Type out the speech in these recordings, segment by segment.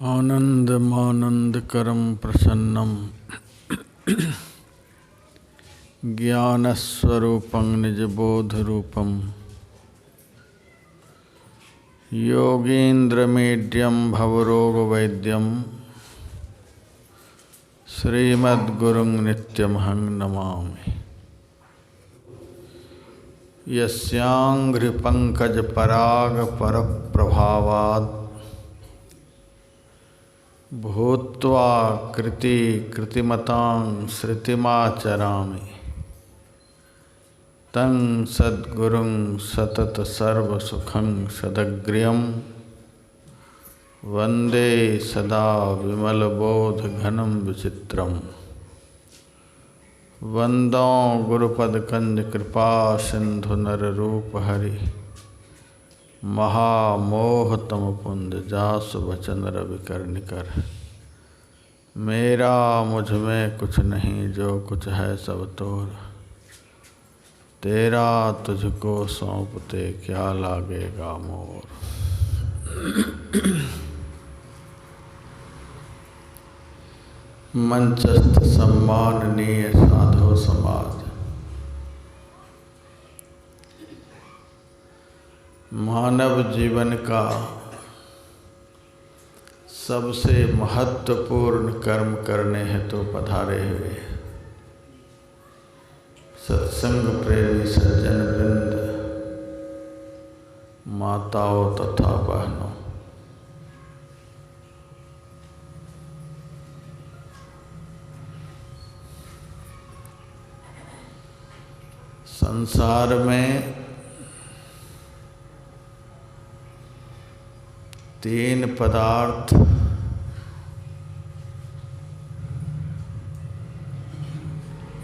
आनन्दमानन्दकरं प्रसन्नं ज्ञानस्वरूपं निजबोधरूपं योगीन्द्रमीड्यं भवरोगवैद्यं श्रीमद्गुरुं नित्यमहं नमामि। यस्याङ्घ्रिपङ्कजपरागपरप्रभावात् भूत्वा कृतिमतां श्रुतिमाचरामि तं सद्गुरुं सततसर्वसुखं सदग्र्यं वन्दे सदा विमलबोधघनं विचित्रं। वन्दो गुरुपदकञ्जकृपासिन्धुनररूपहरि महामोहतमपुञ्ज जासु वचन रविकर्णिकर। मेरा मुझ में कुछ नहीं, जो कुछ है सब तोर, तेरा तुझको सौंपते क्या लागेगा मोर। मंचस्थ सम्माननीय साधु समाज, मानव जीवन का सबसे महत्वपूर्ण कर्म करने हेतु पधारे हुए सत्संग प्रेमी सज्जन वृंद, माताओं तथा बहनों, संसार में तीन पदार्थ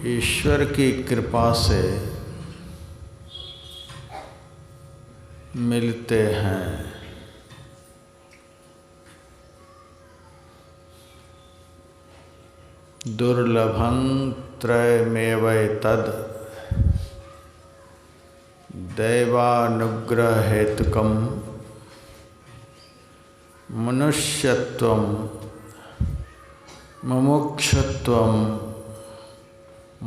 ईश्वर की कृपा से मिलते हैं। दुर्लभं त्रयमेवैतद् दैवानुग्रह हेतुकं मनुष्यत्वं मुमुक्षुत्वं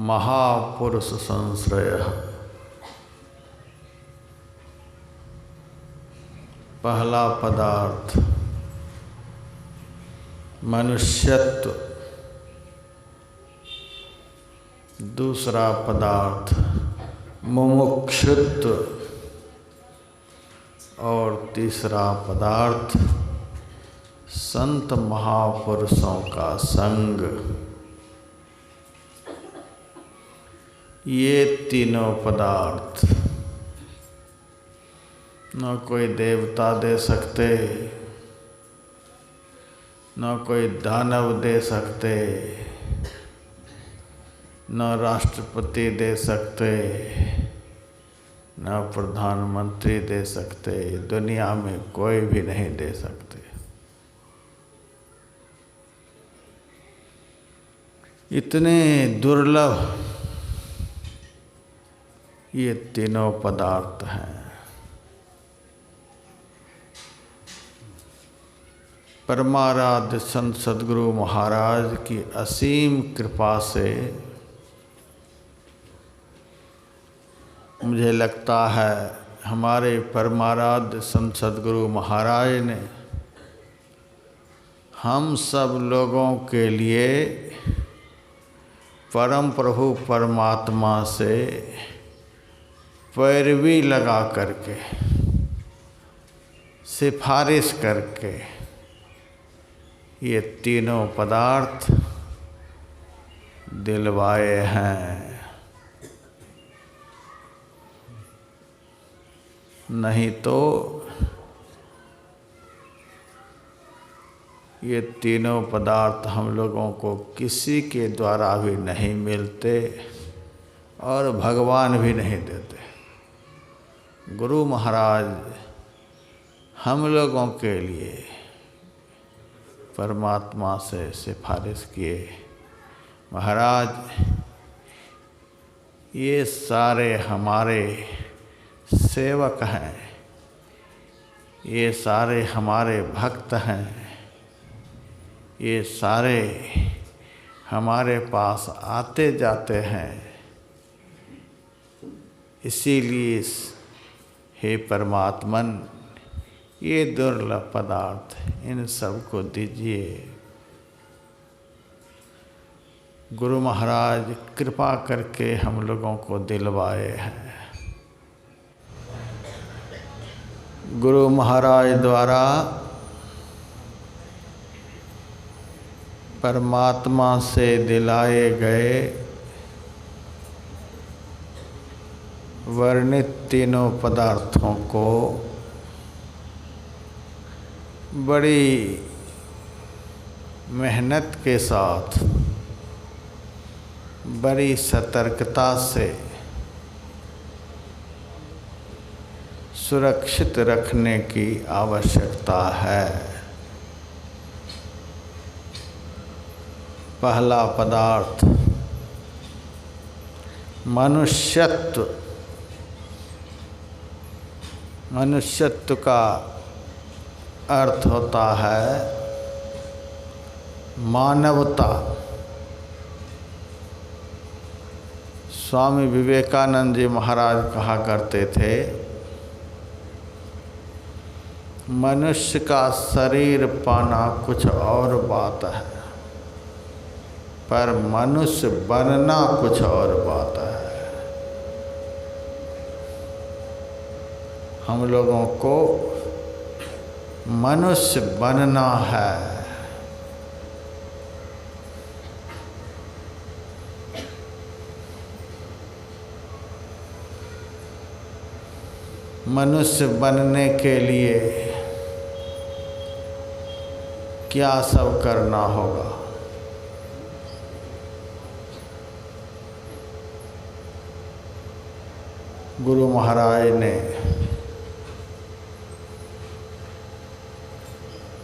महापुरुष संश्रयः। पहला पदार्थ मनुष्यत्व, दूसरा पदार्थ मुमुक्षुत्व और तीसरा पदार्थ संत महापुरुषों का संग। ये तीनों पदार्थ न कोई देवता दे सकते, न कोई दानव दे सकते, न राष्ट्रपति दे सकते, न प्रधानमंत्री दे सकते, दुनिया में कोई भी नहीं दे सकते। इतने दुर्लभ ये तीनों पदार्थ हैं। परमाराध्य संत सद्गुरु महाराज की असीम कृपा से मुझे लगता है हमारे परमाराध्य संत सद्गुरु महाराज ने हम सब लोगों के लिए परम प्रभु परमात्मा से पैरवी लगा करके, सिफारिश करके ये तीनों पदार्थ दिलवाए हैं। नहीं तो ये तीनों पदार्थ हम लोगों को किसी के द्वारा भी नहीं मिलते और भगवान भी नहीं देते। गुरु महाराज हम लोगों के लिए परमात्मा से सिफारिश किए, महाराज ये सारे हमारे सेवक हैं, ये सारे हमारे भक्त हैं, ये सारे हमारे पास आते जाते हैं। इसीलिए हे परमात्मन, ये दुर्लभ पदार्थ इन सब को दीजिए। गुरु महाराज कृपा करके हम लोगों को दिलवाए हैं। गुरु महाराज द्वारा परमात्मा से दिलाए गए वर्णित तीनों पदार्थों को बड़ी मेहनत के साथ, बड़ी सतर्कता से सुरक्षित रखने की आवश्यकता है। पहला पदार्थ मनुष्यत्व। मनुष्यत्व का अर्थ होता है मानवता। स्वामी विवेकानंद जी महाराज कहा करते थे, मनुष्य का शरीर पाना कुछ और बात है, पर मनुष्य बनना कुछ और बात है। हम लोगों को मनुष्य बनना है। मनुष्य बनने के लिए क्या सब करना होगा? गुरु महाराज ने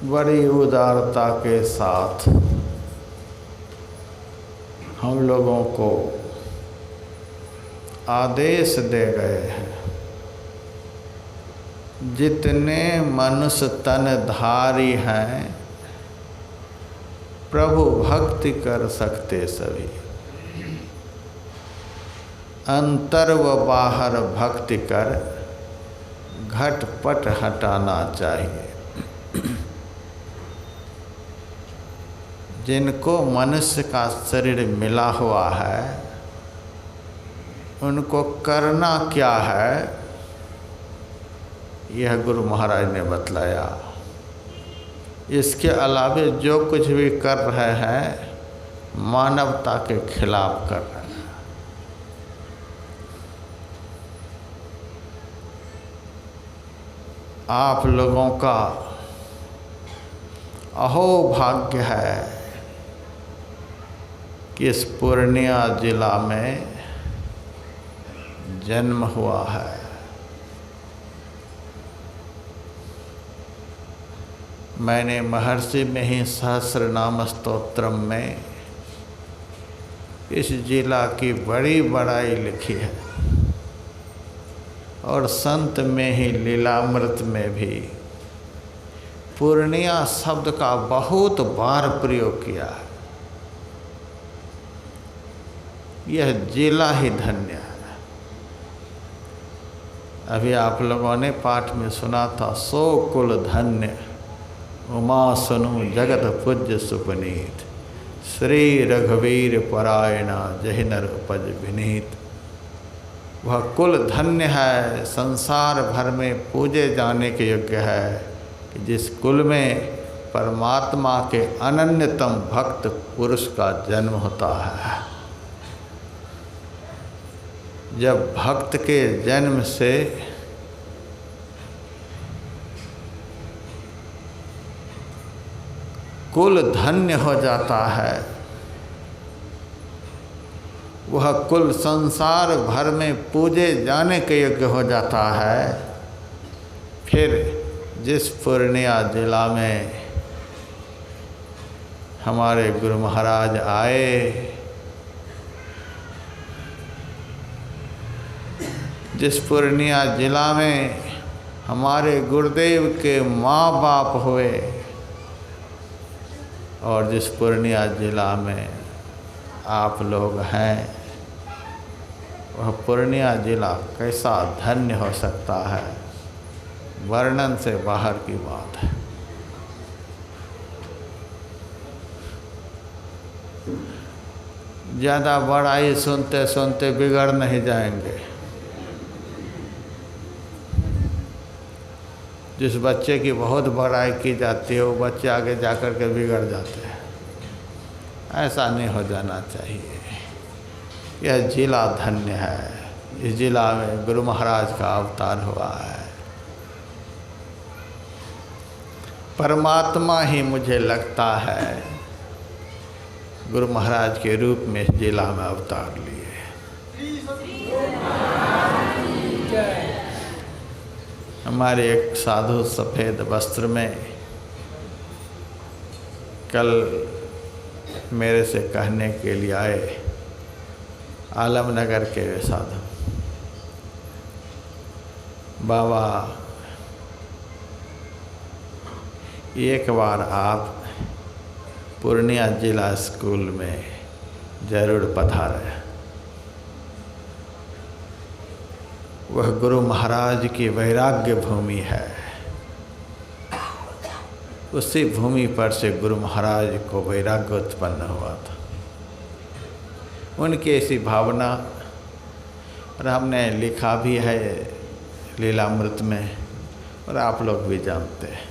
बड़ी उदारता के साथ हम लोगों को आदेश दे गए हैं। जितने मनुष्य तनधारी हैं, प्रभु भक्ति कर सकते सभी। अंतर व बाहर भक्ति कर घटपट हटाना चाहिए। जिनको मनुष्य का शरीर मिला हुआ है, उनको करना क्या है, यह गुरु महाराज ने बतलाया। इसके अलावे जो कुछ भी कर रहे हैं, मानवता के खिलाफ कर रहे हैं। आप लोगों का अहो भाग्य है कि इस पूर्णिया जिला में जन्म हुआ है। मैंने महर्षि में ही सहस्रनाम स्तोत्रम में इस जिला की बड़ी बड़ाई लिखी है, और संत में ही लीलामृत में भी पूर्णिया शब्द का बहुत बार प्रयोग किया है। यह जिला ही धन्य है। अभी आप लोगों ने पाठ में सुना था, सो कुल धन्य उमा सुनु जगत पूज्य सुपनीत, श्री रघुवीर परायणा जहि नर उपज विनीत। वह कुल धन्य है, संसार भर में पूजे जाने के योग्य है कि जिस कुल में परमात्मा के अनन्यतम भक्त पुरुष का जन्म होता है। जब भक्त के जन्म से कुल धन्य हो जाता है, वह कुल संसार भर में पूजे जाने के योग्य हो जाता है। फिर जिस पूर्णिया जिला में हमारे गुरु महाराज आए, जिस पूर्णिया जिला में हमारे गुरुदेव के माँ बाप हुए, और जिस पूर्णिया जिला में आप लोग हैं, वह पूर्णिया जिला कैसा धन्य हो सकता है, वर्णन से बाहर की बात है। ज़्यादा बड़ाई सुनते सुनते बिगड़ नहीं जाएंगे। जिस बच्चे की बहुत बड़ाई की जाती है वो बच्चे आगे जाकर के बिगड़ जाते हैं। ऐसा नहीं हो जाना चाहिए। यह जिला धन्य है। इस जिला में गुरु महाराज का अवतार हुआ है। परमात्मा ही मुझे लगता है गुरु महाराज के रूप में इस जिला में अवतार लिए। हमारे एक साधु सफ़ेद वस्त्र में कल मेरे से कहने के लिए आए, आलमनगर के वे साधु, बाबा एक बार आप पूर्णिया जिला स्कूल में जरूर पधारें। वह गुरु महाराज की वैराग्य भूमि है। उसी भूमि पर से गुरु महाराज को वैराग्य उत्पन्न हुआ था। उनकी ऐसी भावना, और हमने लिखा भी है लीलामृत में, और आप लोग भी जानते हैं।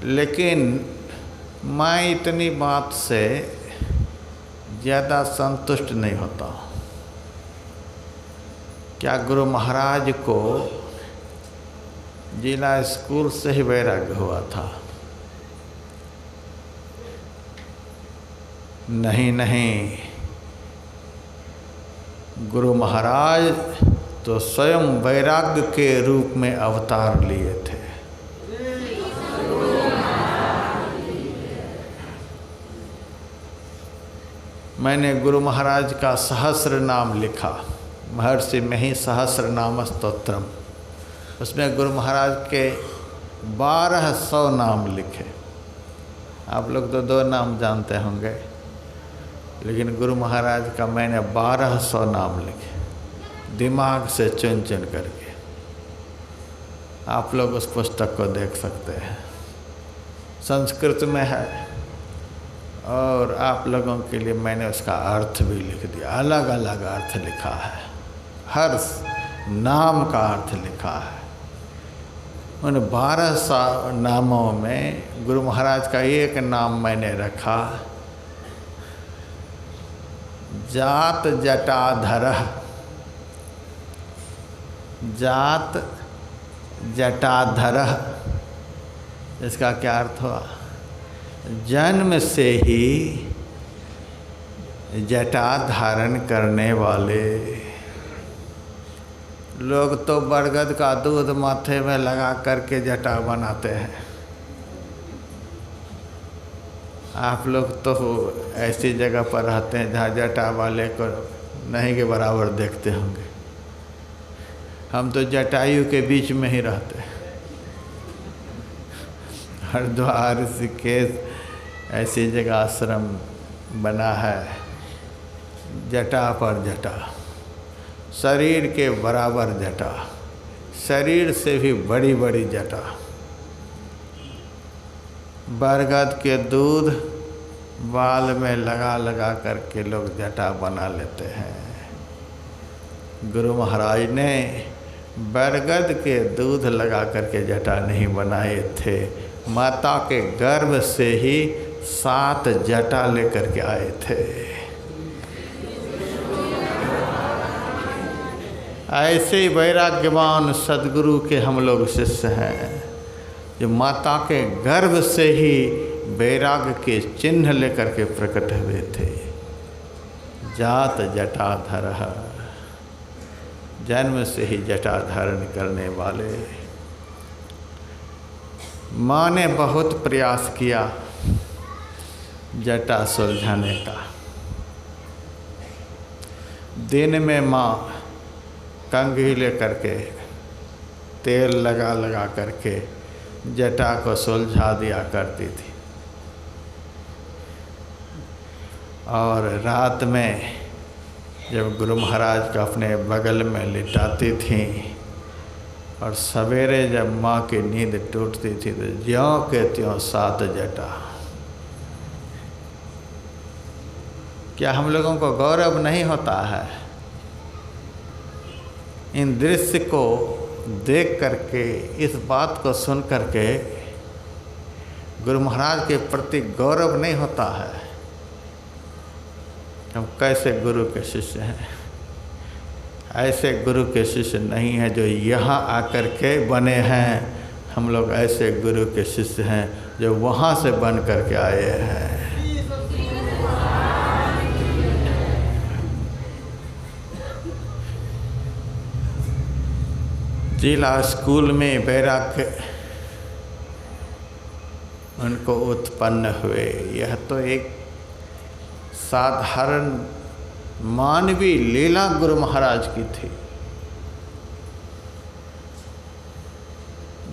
लेकिन मैं इतनी बात से ज़्यादा संतुष्ट नहीं होता हूँ। क्या गुरु महाराज को जिला स्कूल से ही वैराग्य हुआ था? नहीं नहीं, गुरु महाराज तो स्वयं वैराग्य के रूप में अवतार लिए थे। मैंने गुरु महाराज का सहस्र नाम लिखा, महर्षि में ही सहस्र नाम स्तोत्रम। उसमें गुरु महाराज के 1200 नाम लिखे। आप लोग तो 2 नाम जानते होंगे, लेकिन गुरु महाराज का मैंने 1200 नाम लिखे, दिमाग से चुन चुन करके। आप लोग उस पुस्तक को देख सकते हैं, संस्कृत में है, और आप लोगों के लिए मैंने उसका अर्थ भी लिख दिया। अलग अलग अर्थ लिखा है, हर नाम का अर्थ लिखा है। उन 1200 नामों में गुरु महाराज का एक नाम मैंने रखा, जात जटाधर। जात जटाधर, इसका क्या अर्थ हुआ? जन्म से ही जटा धारण करने वाले। लोग तो बरगद का दूध माथे में लगा करके जटा बनाते हैं। आप लोग तो ऐसी जगह पर रहते हैं जहाँ जटा वाले को नहीं के बराबर देखते होंगे। हम तो जटायु के बीच में ही रहते हैं। हरिद्वार ऋषिकेश ऐसी जगह आश्रम बना है, जटा पर जटा, शरीर के बराबर जटा, शरीर से भी बड़ी बड़ी जटा। बरगद के दूध बाल में लगा लगा करके लोग जटा बना लेते हैं। गुरु महाराज ने बरगद के दूध लगा करके जटा नहीं बनाए थे, माता के गर्भ से ही 7 जटा लेकर के आए थे। ऐसे वैराग्यवान सद्गुरु के हम लोग शिष्य हैं, जो माता के गर्भ से ही वैराग्य के चिन्ह लेकर के प्रकट हुए थे। जात जटाधर, जन्म से ही जटा धारण करने वाले। माँ ने बहुत प्रयास किया जटा सुलझाने का। दिन में माँ कंघी ले करके तेल लगा लगा करके जटा को सुलझा दिया करती थी। और रात में जब गुरु महाराज को अपने बगल में लिटाती थी और सवेरे जब माँ की नींद टूटती थी तो ज्यों के त्यों 7 जटा। क्या हम लोगों को गौरव नहीं होता है? इन दृश्य को देख करके, इस बात को सुन करके गुरु महाराज के प्रति गौरव नहीं होता है? हम कैसे गुरु के शिष्य हैं? ऐसे गुरु के शिष्य नहीं हैं जो यहाँ आकर के बने हैं। हम लोग ऐसे गुरु के शिष्य हैं जो वहाँ से बन करके आए हैं। जिला स्कूल में बैराग उनको उत्पन्न हुए। यह तो एक साधारण मानवीय लीला गुरु महाराज की थी।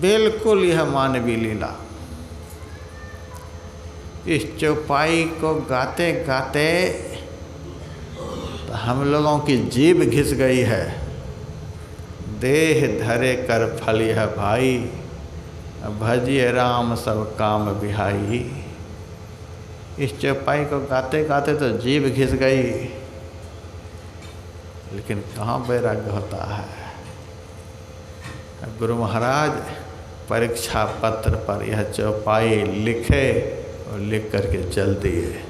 बिल्कुल यह मानवीय लीला। इस चौपाई को गाते गाते तो हम लोगों की जीभ घिस गई है। देह धरे कर फल यह भाई, भजिए राम सब काम बिहाई। इस चौपाई को गाते गाते तो जीभ घिस गई, लेकिन कहाँ वैराग्य होता है। गुरु महाराज परीक्षा पत्र पर यह चौपाई लिखे और लिख करके चल दिए,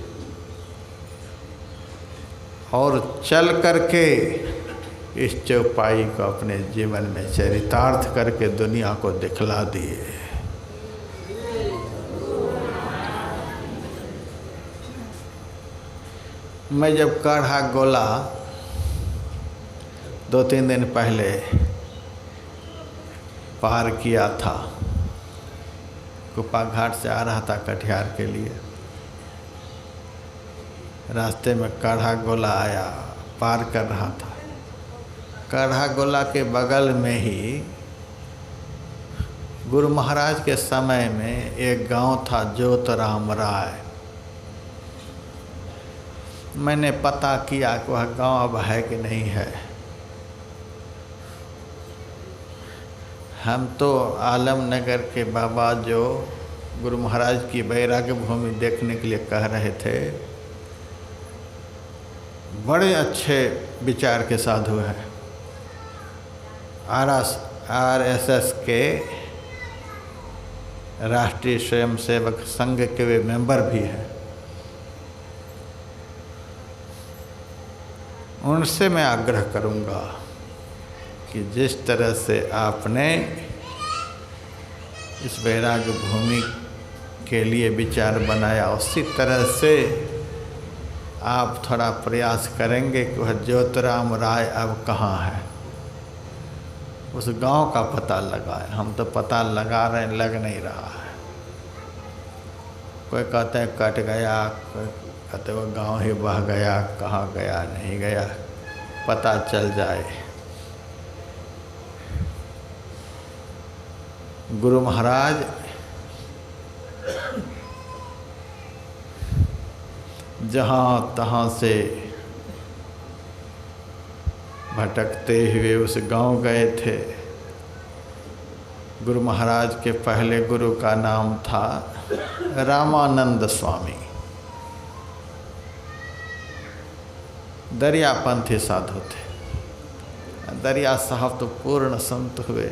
और चल करके इस चौपाई को अपने जीवन में चरितार्थ करके दुनिया को दिखला दिए। मैं जब काढ़ा गोला 2-3 दिन पहले पार किया था, कुप्पा घाट से आ रहा था कटिहार के लिए, रास्ते में काढ़ा गोला आया, पार कर रहा था। काढ़ा गोला के बगल में ही गुरु महाराज के समय में एक गांव था ज्योतराम राय। मैंने पता किया कि वह गांव अब है कि नहीं है। हम तो आलमनगर के बाबा जो गुरु महाराज की वैराग्य भूमि देखने के लिए कह रहे थे, बड़े अच्छे विचार के साधु हैं। RSS के राष्ट्रीय स्वयंसेवक संघ के वे मेंबर भी हैं। उनसे मैं आग्रह करूंगा कि जिस तरह से आपने इस वैराग्य भूमि के लिए विचार बनाया, उसी तरह से आप थोड़ा प्रयास करेंगे कि वह ज्योतिराम राय अब कहाँ है, उस गांव का पता लगाए। हम तो पता लगा रहे हैं, लग नहीं रहा है। कोई कहते हैं कट गया, कोई कहते वो गांव ही बह गया, कहाँ गया नहीं गया, पता चल जाए। गुरु महाराज जहाँ तहाँ से भटकते हुए उस गांव गए थे। गुरु महाराज के पहले गुरु का नाम था रामानंद स्वामी। दरियापंथी साधु थे। दरिया साहब तो पूर्ण संत हुए।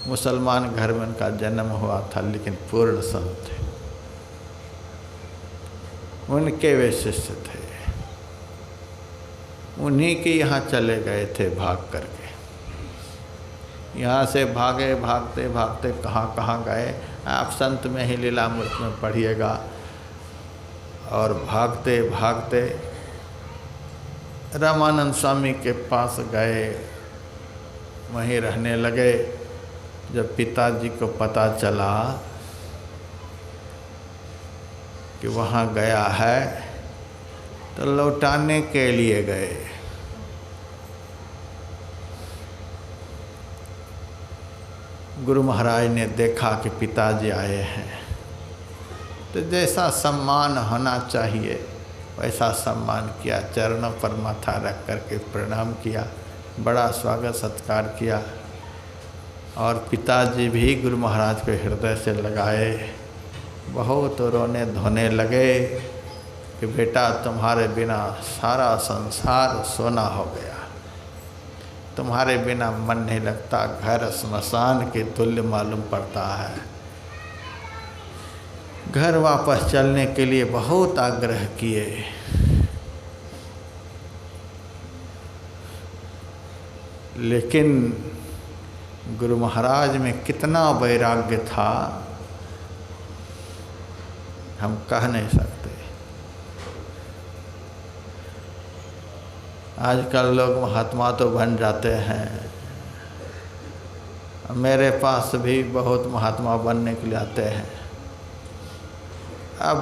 मुसलमान घर में उनका जन्म हुआ था, लेकिन पूर्ण संत थे। उनके वे शिष्य थे। उन्हीं के यहाँ चले गए थे भाग करके। यहाँ से भागे भागते भागते कहाँ कहाँ गए, आप संत में ही लीलामृत में पढ़िएगा। और भागते भागते रामानंद स्वामी के पास गए, वहीं रहने लगे। जब पिताजी को पता चला कि वहाँ गया है, तो लौटाने के लिए गए। गुरु महाराज ने देखा कि पिताजी आए हैं, तो जैसा सम्मान होना चाहिए वैसा सम्मान किया। चरणों पर माथा रख करके प्रणाम किया, बड़ा स्वागत सत्कार किया। और पिताजी भी गुरु महाराज को हृदय से लगाए, बहुत रोने धोने लगे कि बेटा तुम्हारे बिना सारा संसार सोना हो गया, तुम्हारे बिना मन नहीं लगता, घर स्मशान के तुल्य मालूम पड़ता है। घर वापस चलने के लिए बहुत आग्रह किए, लेकिन गुरु महाराज में कितना वैराग्य था हम कह नहीं सकते। आजकल लोग महात्मा तो बन जाते हैं, मेरे पास भी बहुत महात्मा बनने के लिए आते हैं। अब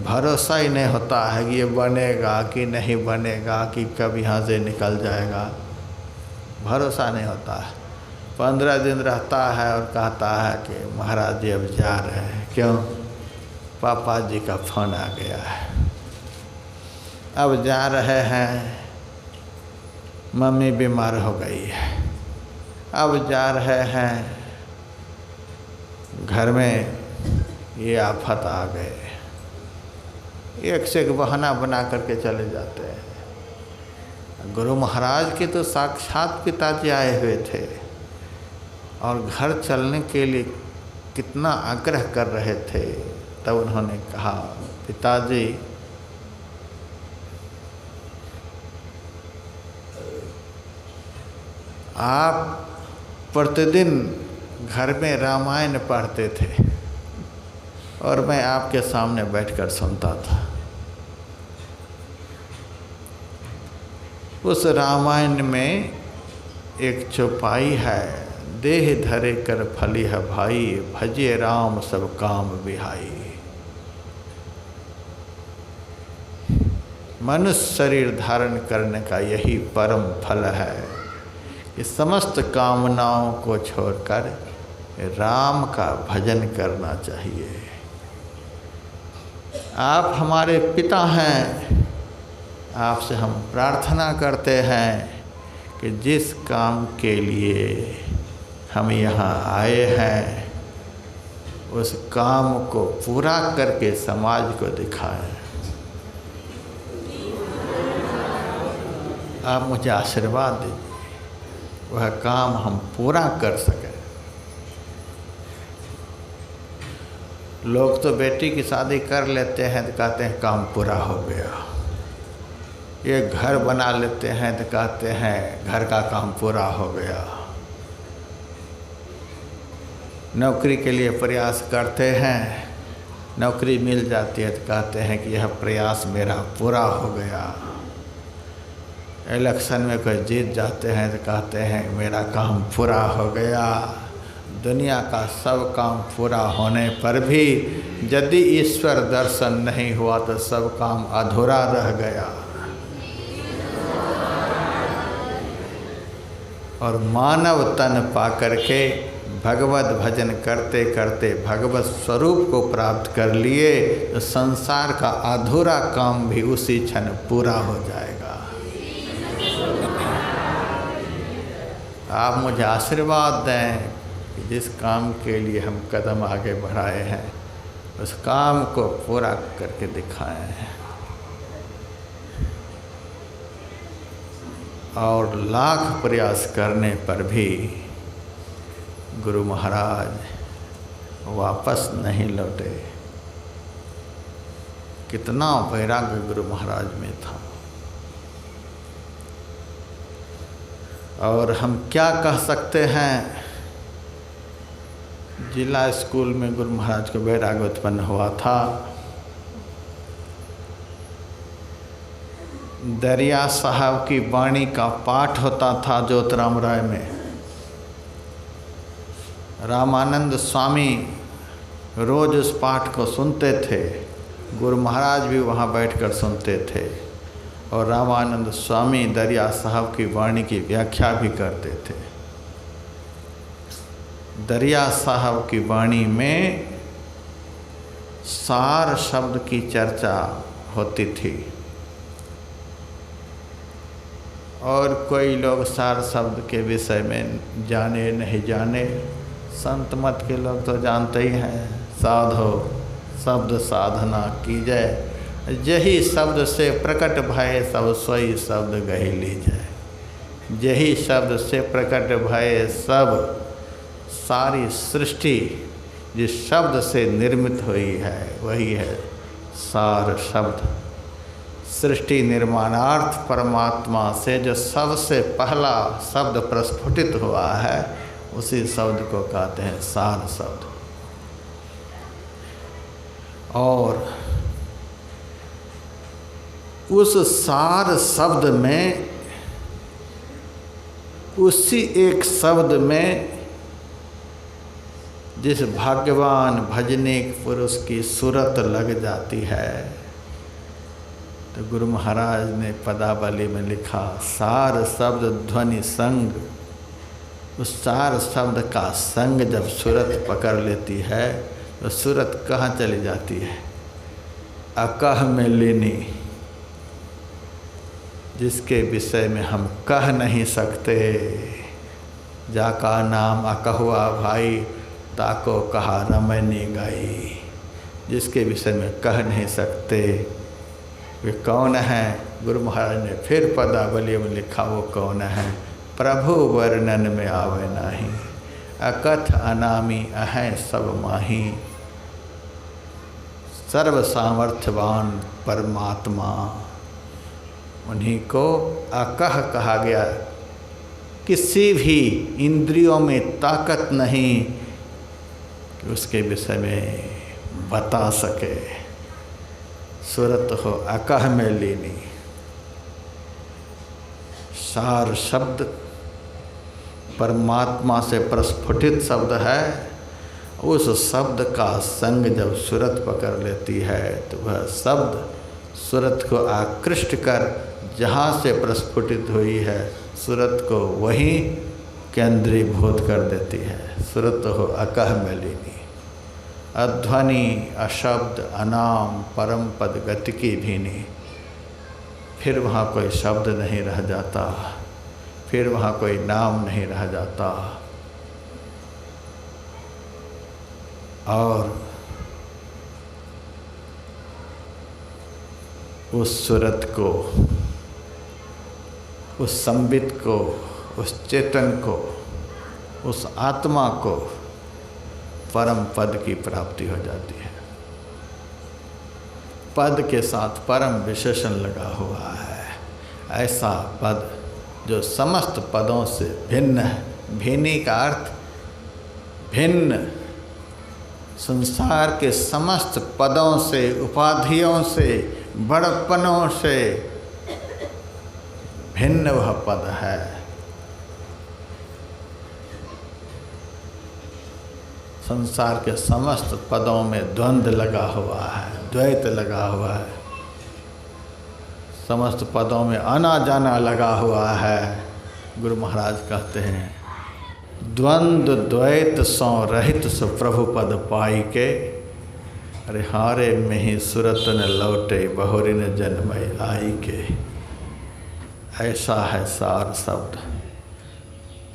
भरोसा ही नहीं होता है कि ये बनेगा कि नहीं बनेगा, कि कब यहाँ से निकल जाएगा, भरोसा नहीं होता है। 15 दिन रहता है और कहता है कि महाराज जी अब जा रहे हैं। क्यों? पापा जी का फोन आ गया है, अब जा रहे हैं, मम्मी बीमार हो गई है, अब जा रहे हैं, घर में ये आफत आ गए। एक से एक बहाना बना करके चले जाते हैं। गुरु महाराज के तो साक्षात पिताजी आए हुए थे और घर चलने के लिए कितना आग्रह कर रहे थे। तब उन्होंने कहा, पिताजी आप प्रतिदिन घर में रामायण पढ़ते थे और मैं आपके सामने बैठकर सुनता था। उस रामायण में एक चौपाई है, देह धरे कर फली है भाई, भजे राम सब काम बिहाई। मनुष्य शरीर धारण करने का यही परम फल है कि समस्त कामनाओं को छोड़कर राम का भजन करना चाहिए। आप हमारे पिता हैं, आपसे हम प्रार्थना करते हैं कि जिस काम के लिए हम यहाँ आए हैं उस काम को पूरा करके समाज को दिखाएं। आप मुझे आशीर्वाद दीजिए, वह काम हम पूरा कर सकें। लोग तो बेटी की शादी कर लेते हैं तो कहते हैं काम पूरा हो गया, ये घर बना लेते हैं तो कहते हैं घर का काम पूरा हो गया, नौकरी के लिए प्रयास करते हैं, नौकरी मिल जाती है तो कहते हैं कि यह प्रयास मेरा पूरा हो गया। इलेक्शन में कोई जीत जाते हैं तो कहते हैं मेरा काम पूरा हो गया। दुनिया का सब काम पूरा होने पर भी यदि ईश्वर दर्शन नहीं हुआ तो सब काम अधूरा रह गया। और मानव तन पा करके भगवत भजन करते करते भगवत स्वरूप को प्राप्त कर लिए तो संसार का अधूरा काम भी उसी क्षण पूरा हो जाएगा। आप मुझे आशीर्वाद दें कि जिस काम के लिए हम कदम आगे बढ़ाए हैं उस काम को पूरा करके दिखाएं। और लाख प्रयास करने पर भी गुरु महाराज वापस नहीं लौटे। कितना वैराग्य गुरु महाराज में था। और हम क्या कह सकते हैं, जिला स्कूल में गुरु महाराज को वैराग्य उत्पन्न हुआ था। दरिया साहब की वाणी का पाठ होता था ज्योतिराम राय में। रामानंद स्वामी रोज उस पाठ को सुनते थे, गुरु महाराज भी वहाँ बैठकर सुनते थे और रामानंद स्वामी दरिया साहब की वाणी की व्याख्या भी करते थे। दरिया साहब की वाणी में सार शब्द की चर्चा होती थी। और कोई लोग सार शब्द के विषय में जाने नहीं जाने, संत मत के लोग तो जानते ही हैं। साधो शब्द साधना कीजय, यही शब्द से प्रकट भय सब सोई शब्द गही लीजय। यही शब्द से प्रकट भय सब, सारी सृष्टि जिस शब्द से निर्मित हुई है वही है सार शब्द। सृष्टि निर्माणार्थ परमात्मा से जो सबसे पहला शब्द प्रस्फुटित हुआ है उसी शब्द को कहते हैं सार शब्द। और उस सार शब्द में, उसी एक शब्द में जिस भाग्यवान भजनीक पुरुष की सूरत लग जाती है, तो गुरु महाराज ने पदावली में लिखा सार शब्द ध्वनि संग। उस सार शब्द का संग जब सूरत पकड़ लेती है तो सूरत कहाँ चली जाती है? अकह में लीनी, जिसके विषय में हम कह नहीं सकते। जाका नाम अकहुआ भाई, ताको कहा रमैनी गाई। जिसके विषय में कह नहीं सकते वे कौन है? गुरु महाराज ने फिर पदावली में लिखा वो कौन है? प्रभु वर्णन में आवे नाही, अकथ अनामी अहै सब माही। सर्व सामर्थ्यवान परमात्मा, उन्हीं को अकह कहा गया। किसी भी इंद्रियों में ताकत नहीं कि उसके विषय में बता सके। सूरत हो अकह में लीनी। सार शब्द परमात्मा से प्रस्फुटित शब्द है। उस शब्द का संग जब सूरत पकड़ लेती है तो वह शब्द सूरत को आकृष्ट कर जहाँ से प्रस्फुटित हुई है सूरत को वहीं केंद्रीभूत कर देती है। सूरत हो अकह में लीनी। अध्वनि अशब्द अनाम परम पद गति की भीनी। फिर वहाँ कोई शब्द नहीं रह जाता, फिर वहाँ कोई नाम नहीं रह जाता। और उस सूरत को, उस संबित को, उस चेतन को, उस आत्मा को परम पद की प्राप्ति हो जाती है। पद के साथ परम विशेषण लगा हुआ है। ऐसा पद जो समस्त पदों से भिन्न है। भिन्नी का अर्थ भिन्न, संसार के समस्त पदों से, उपाधियों से, बड़पनों से भिन्न वह पद है। संसार के समस्त पदों में द्वंद्व लगा हुआ है, द्वैत लगा हुआ है। समस्त पदों में आना जाना लगा हुआ है। गुरु महाराज कहते हैं द्वंद्व द्वैत सौ रहित सो प्रभु पद पाई के, अरे हारे में ही सूरत न लौटे बहुरिन जन्मय आई के। ऐसा है सार शब्द,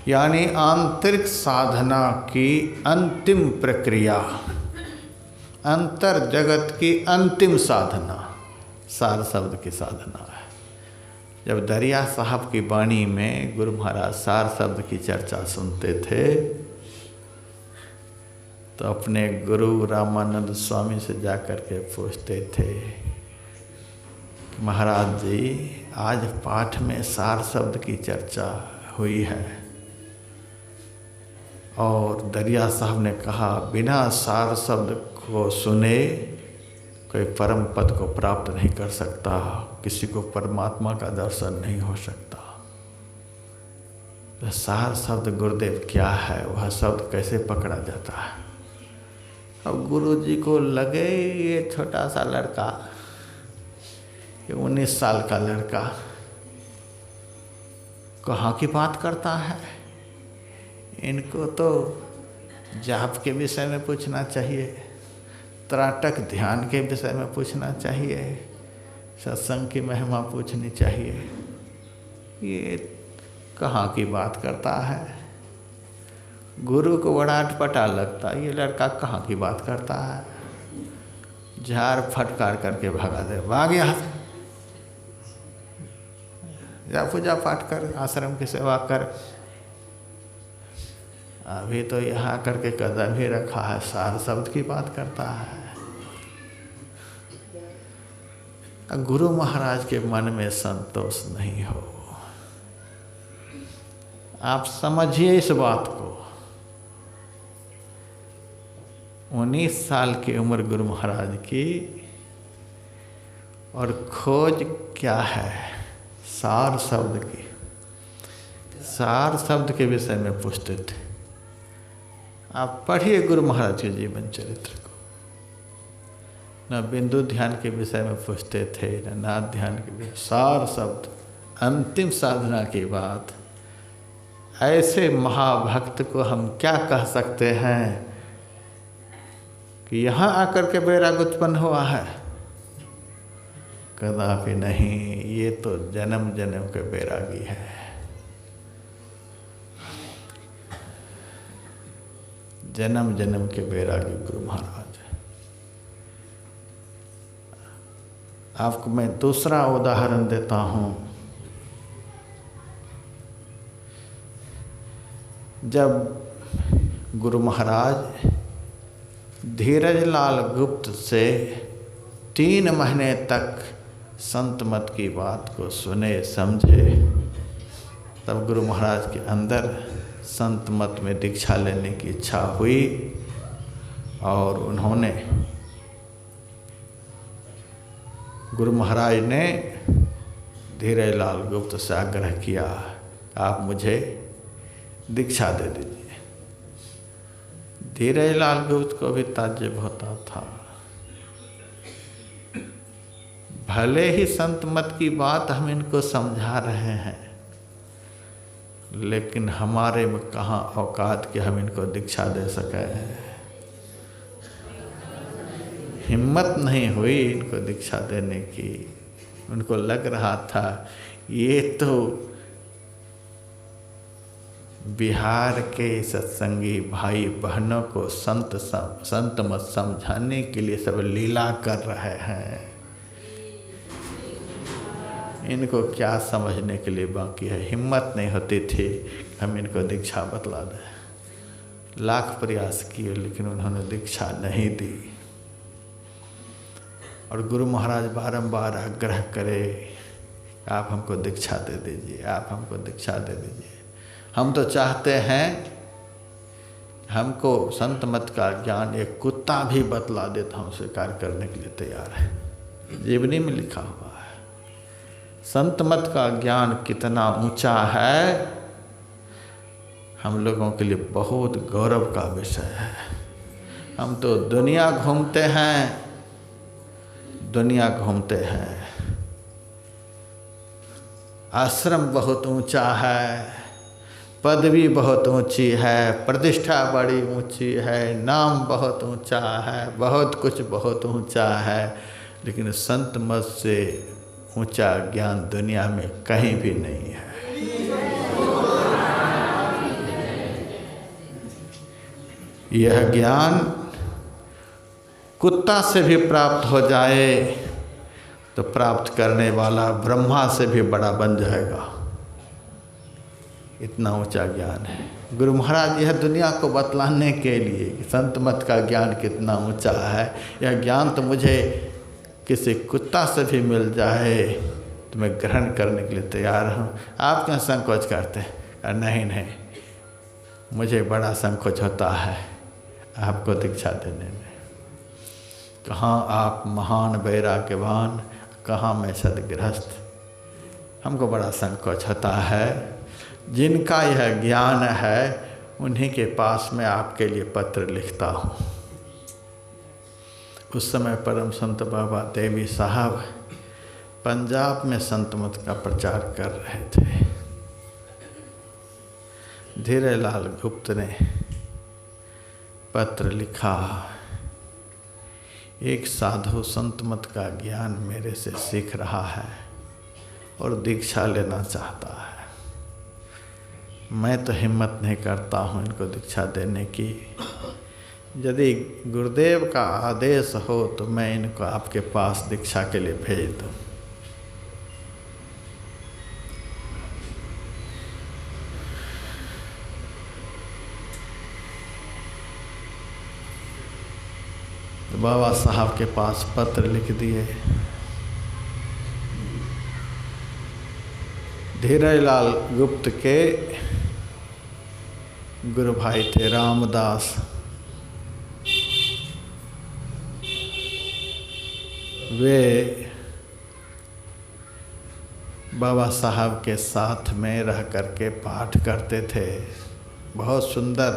यानी आंतरिक साधना की अंतिम प्रक्रिया, अंतर जगत की अंतिम साधना सार शब्द की साधना है। जब दरिया साहब की वाणी में गुरु महाराज सार शब्द की चर्चा सुनते थे तो अपने गुरु रामानंद स्वामी से जाकर के पूछते थे, महाराज जी आज पाठ में सार शब्द की चर्चा हुई है और दरिया साहब ने कहा बिना सार शब्द को सुने कोई परम पद को प्राप्त नहीं कर सकता, किसी को परमात्मा का दर्शन नहीं हो सकता। तो सार शब्द गुरुदेव क्या है, वह शब्द कैसे पकड़ा जाता है? अब गुरु जी को लगे ये छोटा सा लड़का, ये 19 साल का लड़का कहाँ की बात करता है, इनको तो जाप के विषय में पूछना चाहिए, त्राटक ध्यान के विषय में पूछना चाहिए, सत्संग की महिमा पूछनी चाहिए। ये कहाँ की बात करता है? गुरु को बड़ा अटपटा लगता है, ये लड़का कहाँ की बात करता है? झाड़ फटकार करके भगा दे, भाग यहाँ से, जा पूजा पाठ कर, आश्रम की सेवा कर। अभी तो यहाँ करके कदम ही रखा है, सार शब्द की बात करता है। गुरु महाराज के मन में संतोष नहीं हो। आप समझिए इस बात को। 19 साल की उम्र गुरु महाराज की, और खोज क्या है? सार शब्द की। सार शब्द के विषय में पूछते थे। आप पढ़िए गुरु महाराज के जीवन चरित्र को। न बिंदु ध्यान के विषय में पूछते थे, न नाद ध्यान के विषय। सार शब्द, अंतिम साधना की बात। ऐसे महाभक्त को हम क्या कह सकते हैं कि यहाँ आकर के वैराग उत्पन्न हुआ है? कदापि नहीं। ये तो जन्म जन्म के वैरागी है। जन्म जन्म के वैरागी गुरु महाराज। आपको मैं दूसरा उदाहरण देता हूँ। जब गुरु महाराज धीरजलाल गुप्त से 3 महीने तक संत मत की बात को सुने समझे, तब गुरु महाराज के अंदर संत मत में दीक्षा लेने की इच्छा हुई और उन्होंने, गुरु महाराज ने धीरजलाल गुप्त से आग्रह किया, आप मुझे दीक्षा दे दीजिए। धीरजलाल गुप्त को भी ताज्जुब होता था। भले ही संत मत की बात हम इनको समझा रहे हैं, लेकिन हमारे में कहाँ औकात कि हम इनको दीक्षा दे सके। हिम्मत नहीं हुई इनको दीक्षा देने की। उनको लग रहा था ये तो बिहार के सत्संगी भाई बहनों को संत मत समझाने के लिए सब लीला कर रहे हैं। इनको क्या समझने के लिए बाकी है। हिम्मत नहीं होती थी हम इनको दीक्षा बतला दें। लाख प्रयास किए लेकिन उन्होंने दीक्षा नहीं दी। और गुरु महाराज बारंबार आग्रह करे, आप हमको दीक्षा दे दीजिए, आप हमको दीक्षा दे दीजिए। हम तो चाहते हैं हमको संत मत का ज्ञान एक कुत्ता भी बतला दे तो हम स्वीकार करने के लिए तैयार है। जीवनी में लिखा हुआ है। संत मत का ज्ञान कितना ऊंचा है, हम लोगों के लिए बहुत गौरव का विषय है। हम तो दुनिया घूमते हैं, दुनिया घूमते हैं। आश्रम बहुत ऊंचा है, पदवी बहुत ऊंची है, प्रतिष्ठा बड़ी ऊंची है, नाम बहुत ऊंचा है, बहुत कुछ बहुत ऊंचा है, लेकिन संत मत से ऊंचा ज्ञान दुनिया में कहीं भी नहीं है। यह ज्ञान कुत्ता से भी प्राप्त हो जाए तो प्राप्त करने वाला ब्रह्मा से भी बड़ा बन जाएगा। इतना ऊंचा ज्ञान है। गुरु महाराज यह दुनिया को बतलाने के लिए कि संत मत का ज्ञान कितना ऊंचा है, यह ज्ञान तो मुझे किसी कुत्ता से भी मिल जाए तो मैं ग्रहण करने के लिए तैयार हूँ। आप क्यों संकोच करते हैं? नहीं नहीं, मुझे बड़ा संकोच होता है आपको दीक्षा देने में। कहाँ आप महान वैराग्यवान, कहाँ मैं सदगृहस्थ। हमको बड़ा संकोच होता है। जिनका यह ज्ञान है उन्हीं के पास मैं आपके लिए पत्र लिखता हूँ। उस समय परम संत बाबा देवी साहब पंजाब में संत मत का प्रचार कर रहे थे। धीरेलाल गुप्त ने पत्र लिखा, एक साधु संत मत का ज्ञान मेरे से सीख रहा है और दीक्षा लेना चाहता है। मैं तो हिम्मत नहीं करता हूँ इनको दीक्षा देने की। यदि गुरुदेव का आदेश हो तो मैं इनको आपके पास दीक्षा के लिए भेज दूँ। तो बाबा साहब के पास पत्र लिख दिए। धीरेलाल गुप्त के गुरु भाई थे रामदास। वे बाबा साहब के साथ में रह करके पाठ करते थे। बहुत सुंदर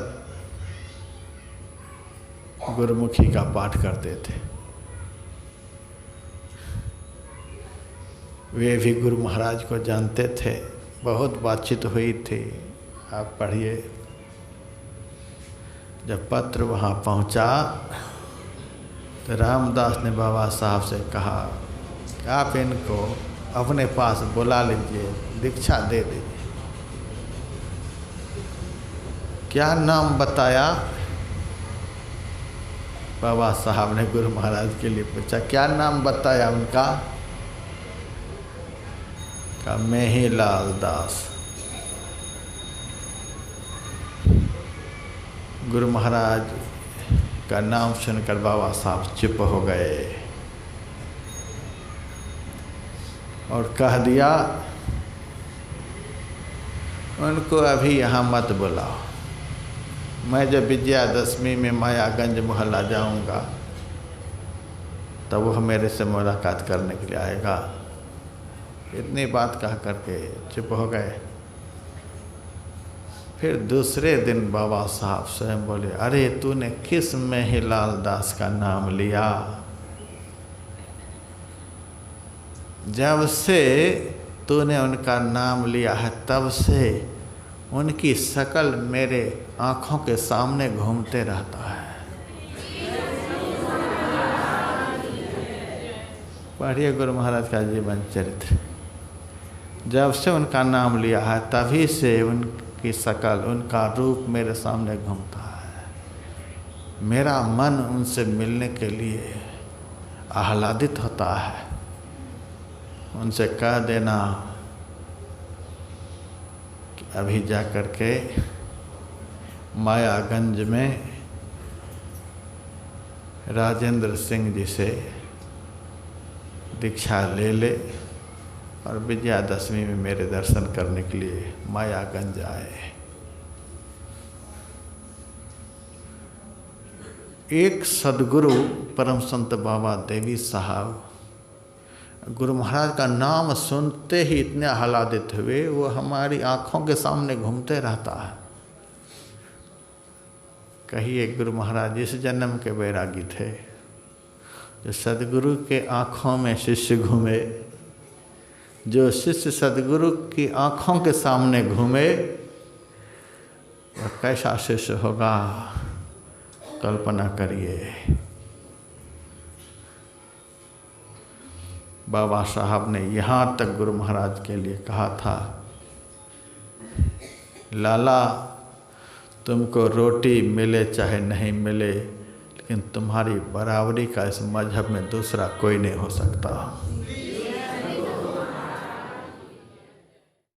गुरुमुखी का पाठ करते थे। वे भी गुरु महाराज को जानते थे, बहुत बातचीत हुई थी। आप पढ़िए। जब पत्र वहाँ पहुँचा तो रामदास ने बाबा साहब से कहा कि आप इनको अपने पास बुला लीजिए, दीक्षा दे दीजिए। क्या नाम बताया? बाबा साहब ने गुरु महाराज के लिए पूछा, क्या नाम बताया उनका? कहा मेहीलाल दास। गुरु महाराज का नाम सुनकर बाबा साहब चुप हो गए और कह दिया, उनको अभी यहाँ मत बुलाओ। मैं जब विजयादशमी में मायागंज मोहल्ला जाऊंगा तब वह मेरे से मुलाकात करने के लिए आएगा। इतनी बात कह करके चुप हो गए। फिर दूसरे दिन बाबा साहब स्वयं बोले, अरे तूने किस मेहीलाल दास का नाम लिया? जब से तूने उनका नाम लिया है तब से उनकी शकल मेरे आँखों के सामने घूमते रहता है। पढ़िए गुरु महाराज का जीवन चरित्र। जब से उनका नाम लिया है तभी से उनकी शकल, उनका रूप मेरे सामने घूमता है। मेरा मन उनसे मिलने के लिए आह्लादित होता है। उनसे कह देना कि अभी जा कर के मायागंज में राजेंद्र सिंह जी से दीक्षा ले ले और विजयादशमी में मेरे दर्शन करने के लिए मायागंज आए। एक सदगुरु परम संत बाबा देवी साहब गुरु महाराज का नाम सुनते ही इतने आह्लादित हुए, वो हमारी आँखों के सामने घूमते रहता है। कहिए गुरु महाराज इस जन्म के बैरागी थे, जो सदगुरु के आँखों में शिष्य घूमे। जो शिष्य सदगुरु की आँखों के सामने घूमे वह कैसा शिष्य होगा, कल्पना करिए। बाबा साहब ने यहाँ तक गुरु महाराज के लिए कहा था, लाला तुमको रोटी मिले चाहे नहीं मिले, लेकिन तुम्हारी बराबरी का इस मजहब में दूसरा कोई नहीं हो सकता।